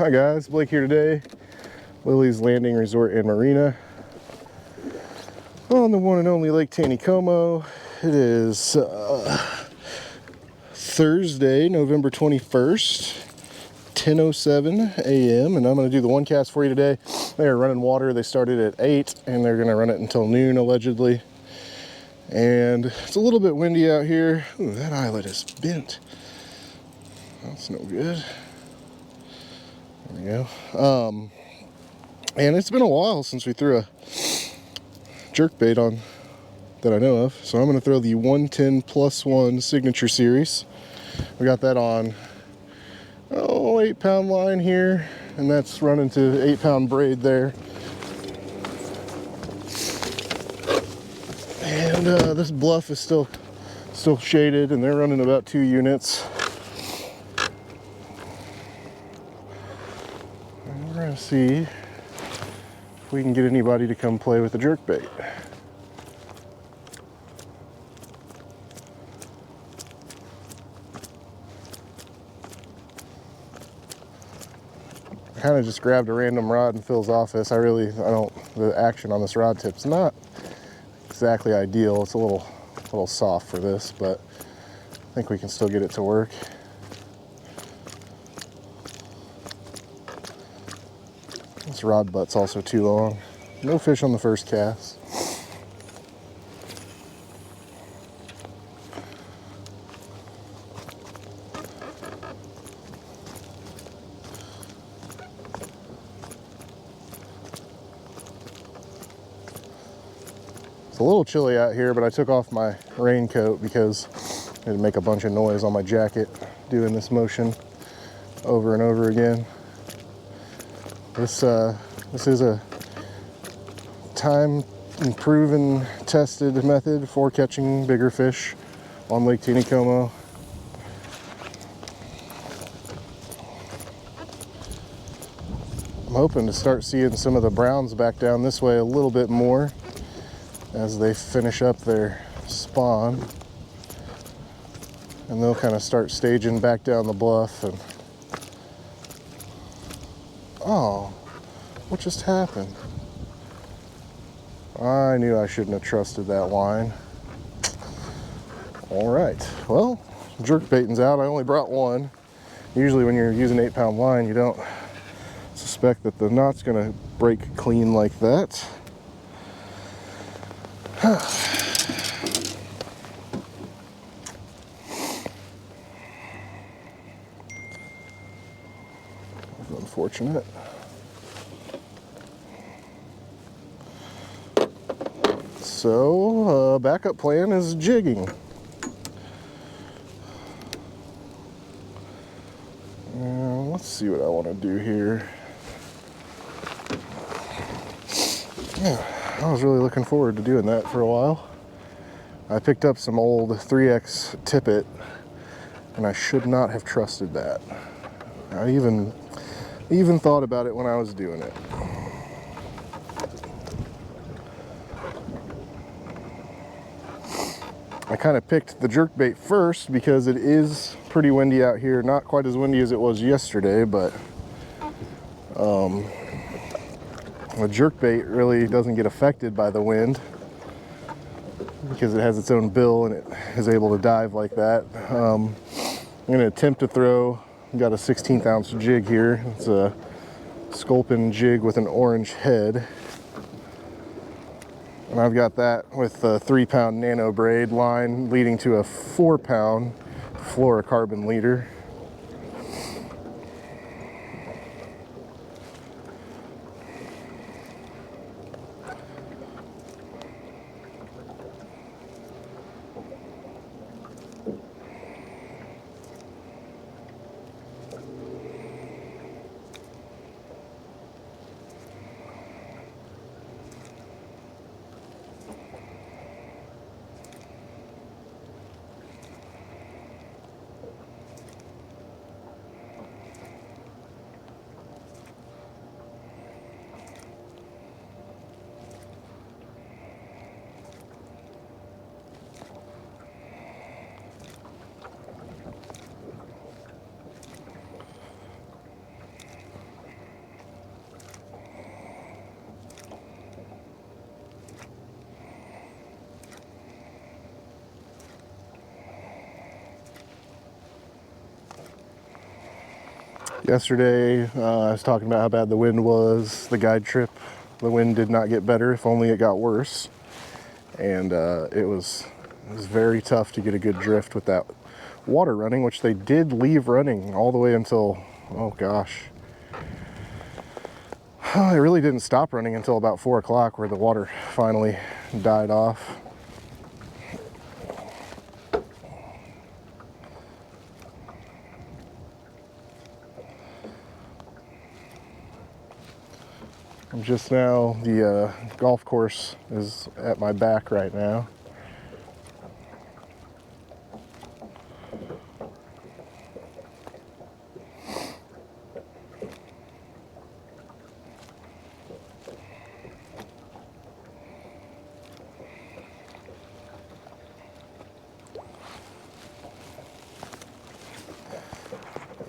Hi guys, Blake here today. Lilley's Landing Resort and Marina on the one and only Lake Taneycomo. It is Thursday, November 21st, 10:07 a.m. and I'm going to do the one cast for you today. They are running water. They started at 8 and they're going to run it until noon allegedly. And it's a little bit windy out here. Ooh, that eyelet is bent. That's no good. There we go. And it's been a while since we threw a jerkbait on that I know of. So I'm going to throw the 110+1 signature series. We got that on 8-pound line here, and that's running to 8-pound braid there. And this bluff is still shaded, and they're running about 2 units. And we're going to see if we can get anybody to come play with the jerkbait. I kind of just grabbed a random rod in Phil's office. The action on this rod tip's not exactly ideal. It's a little soft for this, but I think we can still get it to work. This rod butt's also too long. No fish on the first cast. It's a little chilly out here, but I took off my raincoat because it'd make a bunch of noise on my jacket doing this motion over and over again. This is a time and proven tested method for catching bigger fish on Lake Taneycomo. I'm hoping to start seeing some of the browns back down this way a little bit more as they finish up their spawn, and they'll kind of start staging back down the bluff. And oh, what just happened? I knew I shouldn't have trusted that line. All right, well, jerkbaiting's out. I only brought one. Usually when you're using 8-pound line, you don't suspect that the knot's gonna break clean like that. Unfortunate. So, backup plan is jigging. Let's see what I want to do here. Yeah, I was really looking forward to doing that for a while. I picked up some old 3X tippet, and I should not have trusted that. I even thought about it when I was doing it. I kind of picked the jerkbait first because it is pretty windy out here. Not quite as windy as it was yesterday, but the jerkbait really doesn't get affected by the wind because it has its own bill and it is able to dive like that. I'm going to attempt to throw, got a 16th ounce jig here. It's a sculpin jig with an orange head. And I've got that with a 3-pound nano braid line leading to a 4-pound fluorocarbon leader. Yesterday, I was talking about how bad the wind was. The guide trip, the wind did not get better, if only it got worse. And it was very tough to get a good drift with that water running, which they did leave running all the way until, oh gosh. It really didn't stop running until about 4 o'clock, where the water finally died off. Just now, the golf course is at my back right now.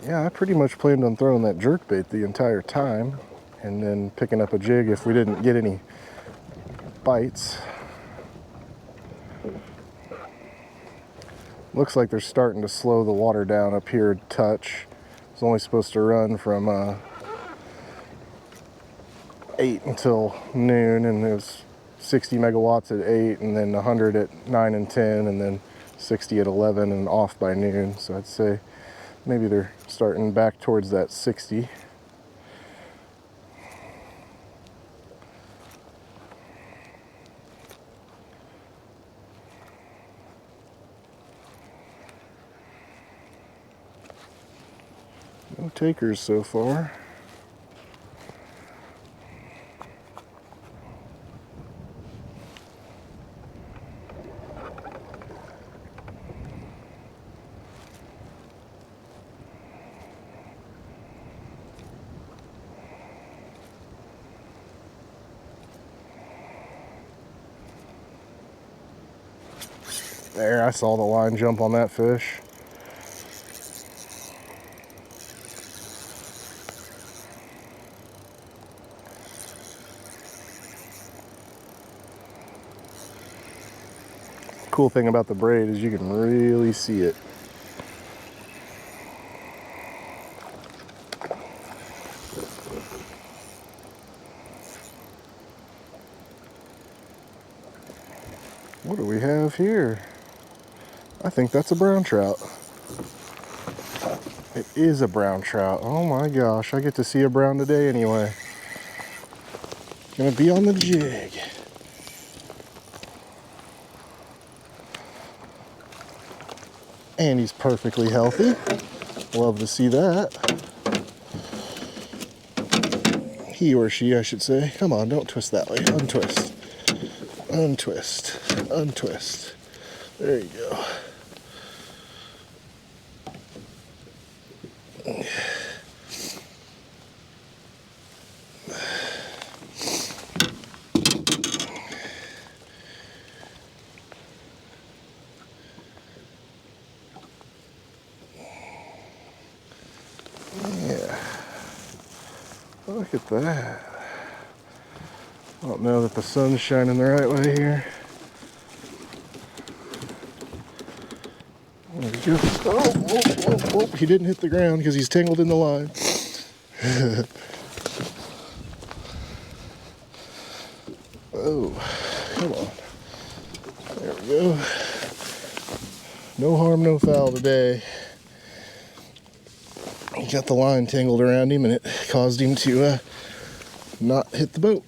Yeah, I pretty much planned on throwing that jerkbait the entire time, and then picking up a jig if we didn't get any bites. Looks like they're starting to slow the water down up here a touch. It's only supposed to run from 8 until noon, and it was 60 megawatts at 8, and then 100 at 9 and 10, and then 60 at 11, and off by noon. So I'd say maybe they're starting back towards that 60. No takers so far. There, I saw the line jump on that fish. Cool thing about the braid is you can really see it. What do we have here? I think that's a brown trout. It is a brown trout. Oh my gosh, I get to see a brown today anyway. Gonna be on the jig. And he's perfectly healthy. Love to see that. He or she, I should say. Come on, don't twist that way. Untwist. Untwist. Untwist. There you go. Yeah. Look at that. I don't know that the sun's shining the right way here. There we go. Oh, he didn't hit the ground because he's tangled in the line. Oh, come on. There we go. No harm, no foul today. He got the line tangled around him and it caused him to not hit the boat.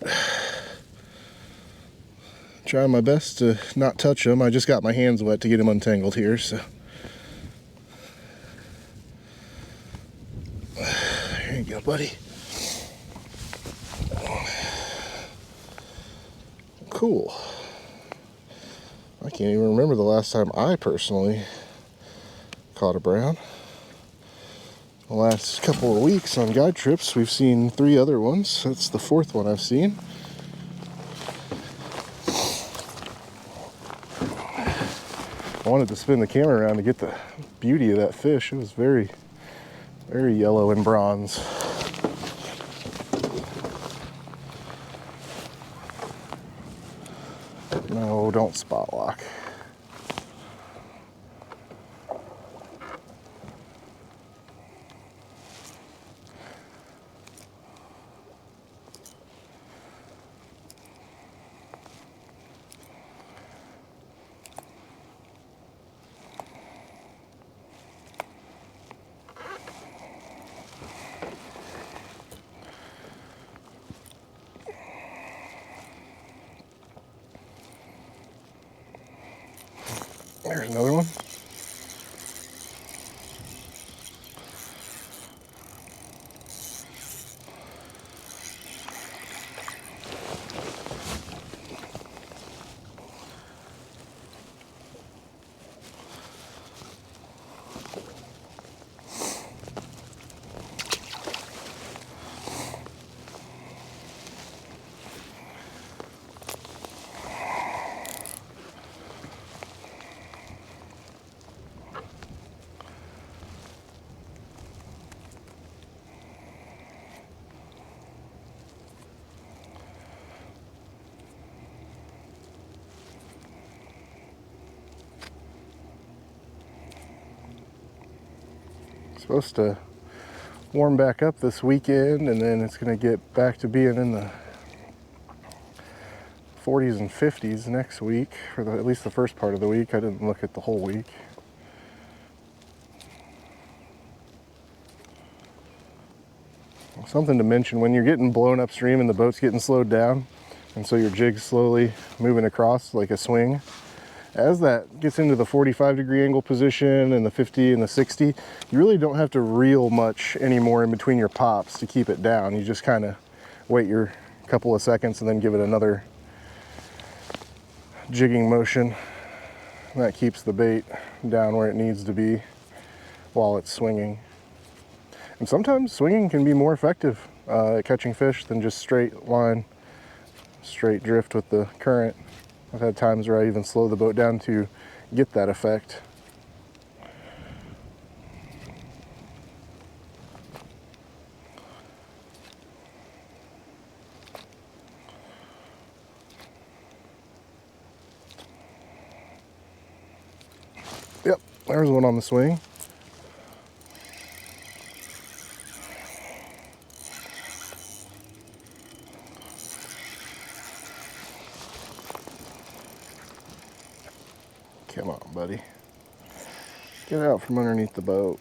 Trying my best to not touch him. I just got my hands wet to get him untangled here, so. There you go, buddy. Cool. I can't even remember the last time I personally caught a brown. The last couple of weeks on guide trips, we've seen 3 other ones. That's the 4th one I've seen. I wanted to spin the camera around to get the beauty of that fish. It was very, very yellow and bronze. No, don't spot lock. There's another one. Supposed to warm back up this weekend, and then it's going to get back to being in the 40s and 50s next week, for at least the first part of the week. I didn't look at the whole week. Something to mention, when you're getting blown upstream and the boat's getting slowed down, and so your jig's slowly moving across like a swing, as that gets into the 45-degree angle position and the 50 and the 60, you really don't have to reel much anymore in between your pops to keep it down. You just kind of wait your couple of seconds and then give it another jigging motion. And that keeps the bait down where it needs to be while it's swinging. And sometimes swinging can be more effective at catching fish than just straight line, straight drift with the current. I've had times where I even slow the boat down to get that effect. Yep, there's one on the swing. Come on, buddy. Get out from underneath the boat.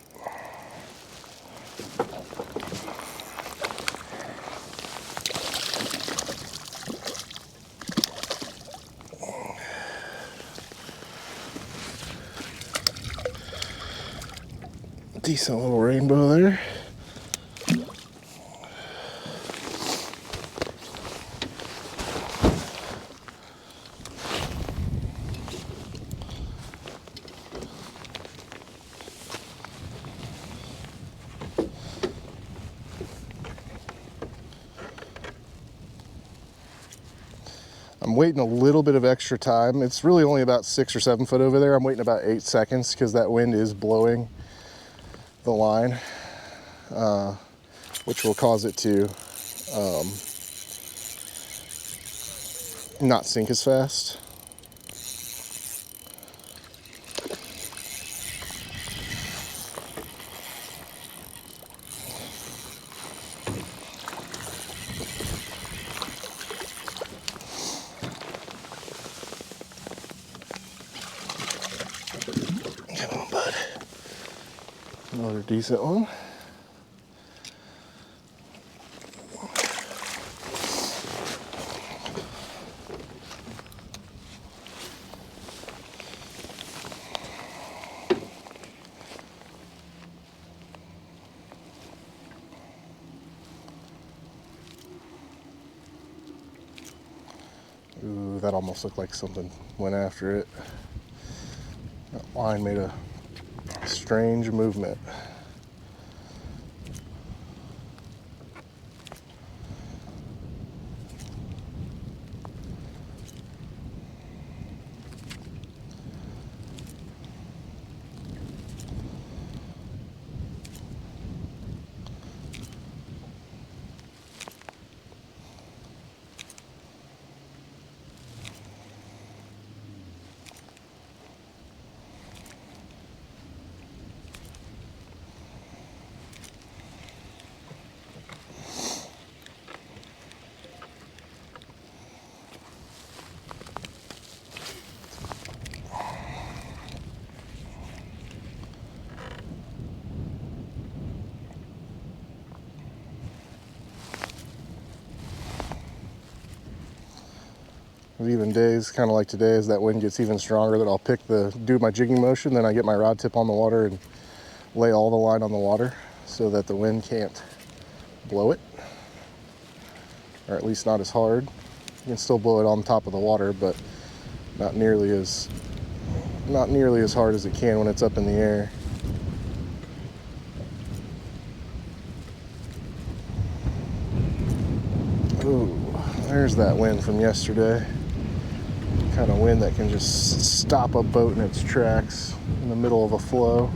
Decent little rainbow there. I'm waiting a little bit of extra time. It's really only about 6 or 7 foot over there. I'm waiting about 8 seconds because that wind is blowing the line, which will cause it to not sink as fast. Come on, bud. Another decent one. Ooh, that almost looked like something went after it. That line made a strange movement. even days, kind of like today, as that wind gets even stronger, that I'll do my jigging motion, then I get my rod tip on the water and lay all the line on the water so that the wind can't blow it, or at least not as hard. You can still blow it on top of the water, but not nearly as hard as it can when it's up in the air. Ooh, there's that wind from yesterday. Kind of wind that can just stop a boat in its tracks in the middle of a flow,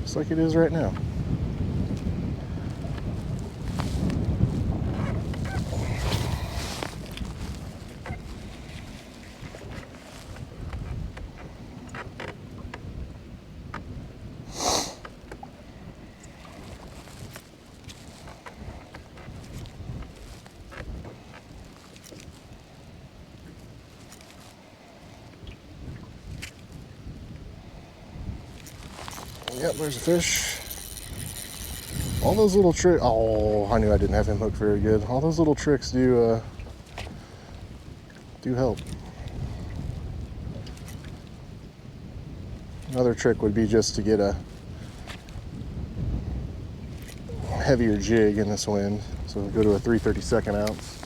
just like it is right now. Yep, there's a fish. All those little tricks. Oh, I knew I didn't have him hooked very good. All those little tricks do help. Another trick would be just to get a heavier jig in this wind. So go to a 3/32 ounce.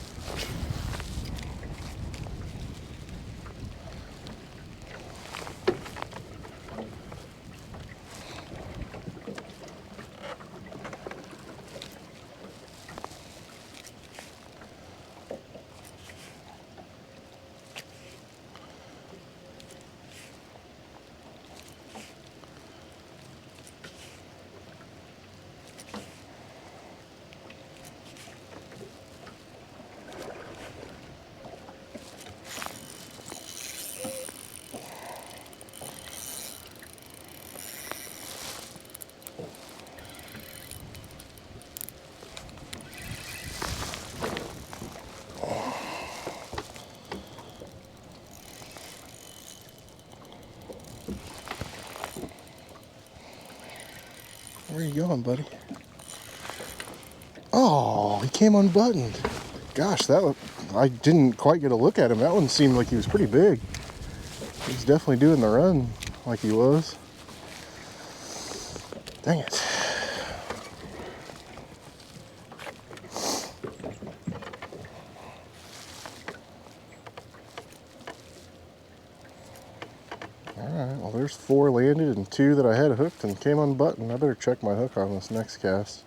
Where are you going, buddy? Oh, he came unbuttoned. Gosh, I didn't quite get a look at him. That one seemed like he was pretty big. He's definitely doing the run like he was. Dang it. Alright, well there's 4 landed and 2 that I had hooked and came unbuttoned. I better check my hook on this next cast.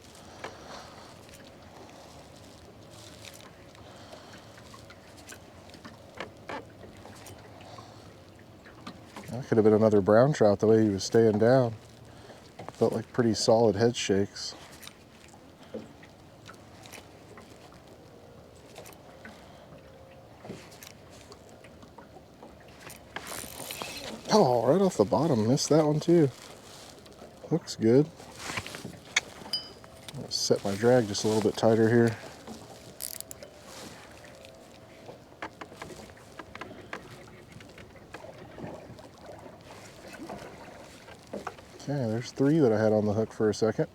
That could have been another brown trout the way he was staying down. Felt like pretty solid head shakes. Oh, right off the bottom. Missed that one too. Looks good. I'll set my drag just a little bit tighter here. Okay, there's 3 that I had on the hook for a second.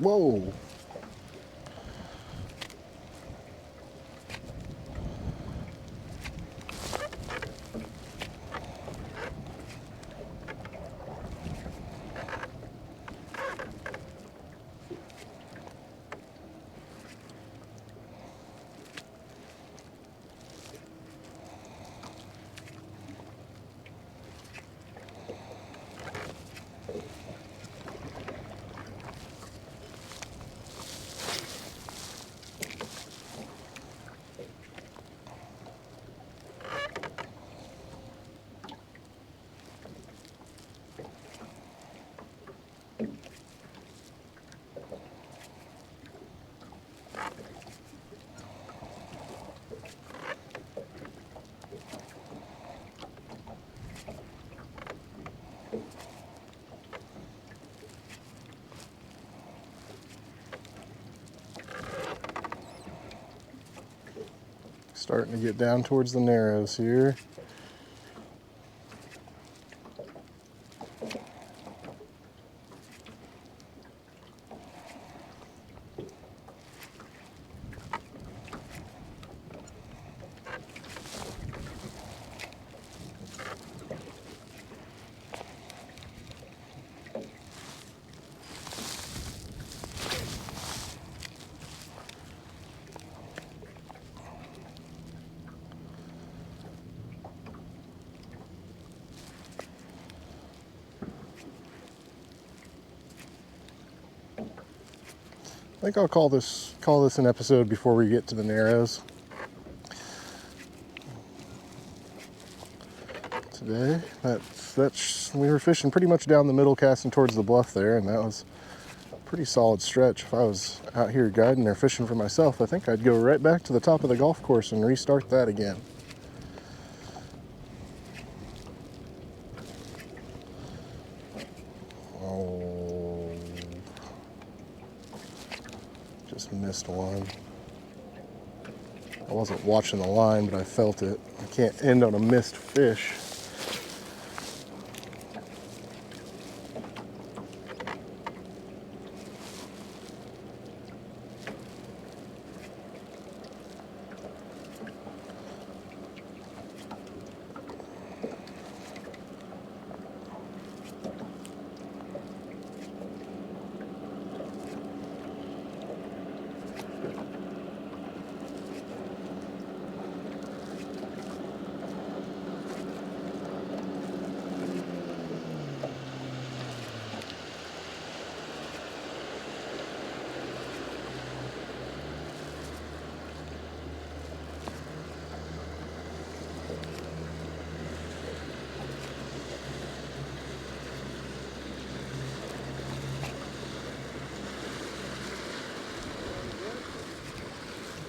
Whoa. Starting to get down towards the narrows here. I think I'll call this an episode before we get to the narrows. Today, we were fishing pretty much down the middle, casting towards the bluff there, and that was a pretty solid stretch. If I was out here guiding or fishing for myself, I think I'd go right back to the top of the golf course and restart that again. Oh, just missed one. I wasn't watching the line, but I felt it. I can't end on a missed fish.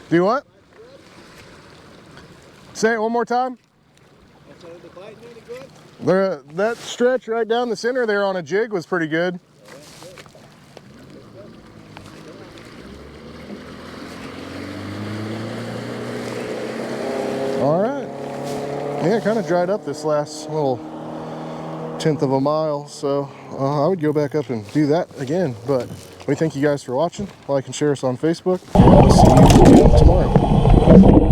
Do you what? Say it one more time. That stretch right down the center there on a jig was pretty good. All right. Yeah, it kind of dried up this last little 1/10 of a mile, so I would go back up and do that again. But we thank you guys for watching. Like and share us on Facebook. We'll see you again tomorrow.